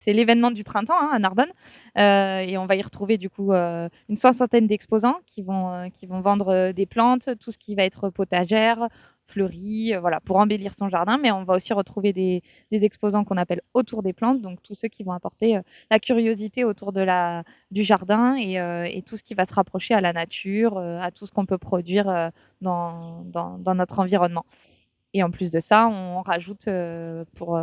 C'est l'événement du printemps, hein, à Narbonne, et on va y retrouver du coup, une soixantaine d'exposants qui vont vendre, des plantes, tout ce qui va être potagère, fleurie, voilà, pour embellir son jardin. Mais on va aussi retrouver des exposants qu'on appelle autour des plantes, donc tous ceux qui vont apporter, la curiosité autour du jardin et tout ce qui va se rapprocher à la nature, à tout ce qu'on peut produire, dans notre environnement. Et en plus de ça, on rajoute, pour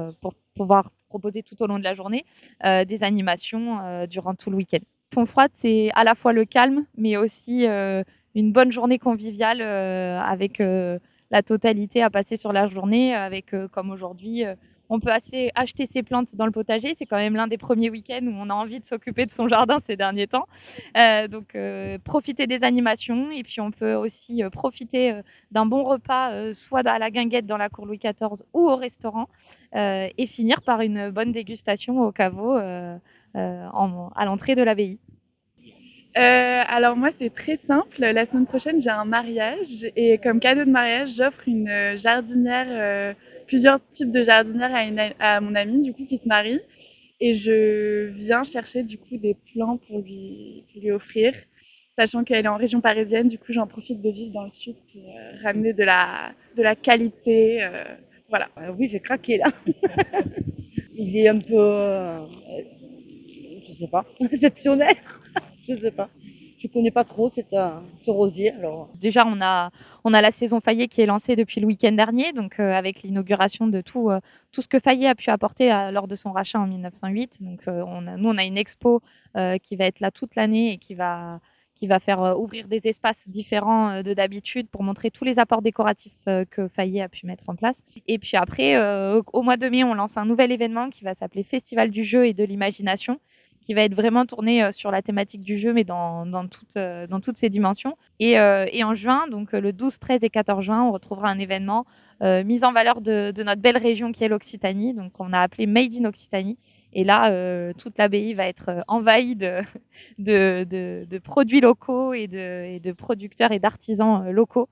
pouvoir proposer tout au long de la journée, des animations, durant tout le week-end. Fond froide, c'est à la fois le calme, mais aussi, une bonne journée conviviale, avec, la totalité à passer sur la journée, avec, comme aujourd'hui, on peut acheter ses plantes dans le potager. C'est quand même l'un des premiers week-ends où on a envie de s'occuper de son jardin ces derniers temps. Donc, profiter des animations et puis on peut aussi, profiter, d'un bon repas, soit à la guinguette dans la cour Louis XIV ou au restaurant, et finir par une bonne dégustation au caveau, à l'entrée de l'abbaye. Alors moi c'est très simple. La semaine prochaine j'ai un mariage et comme cadeau de mariage j'offre une jardinière, plusieurs types de jardinières à mon amie du coup qui se marie et je viens chercher du coup des plants pour lui offrir, sachant qu'elle est en région parisienne. Du coup j'en profite de vivre dans le sud pour ramener de la qualité. Voilà. Oui, j'ai craqué là. Il est un peu, je sais pas, exceptionnel. Je sais pas. Je connais pas trop ce rosier, alors. Déjà, on a la saison Fayet qui est lancée depuis le week-end dernier, donc avec l'inauguration de tout ce que Fayet a pu apporter lors de son rachat en 1908. Donc, on a une expo qui va être là toute l'année et qui va faire ouvrir des espaces différents de d'habitude pour montrer tous les apports décoratifs que Fayet a pu mettre en place. Et puis après, au mois de mai, on lance un nouvel événement qui va s'appeler Festival du jeu et de l'imagination, qui va être vraiment tourné sur la thématique du jeu, mais dans toutes ses dimensions. Et en juin, donc le 12, 13 et 14 juin, on retrouvera un événement mise en valeur de notre belle région qui est l'Occitanie. Donc on a appelé Made in Occitanie. Et là, toute l'abbaye va être envahie de produits locaux et de producteurs et d'artisans locaux.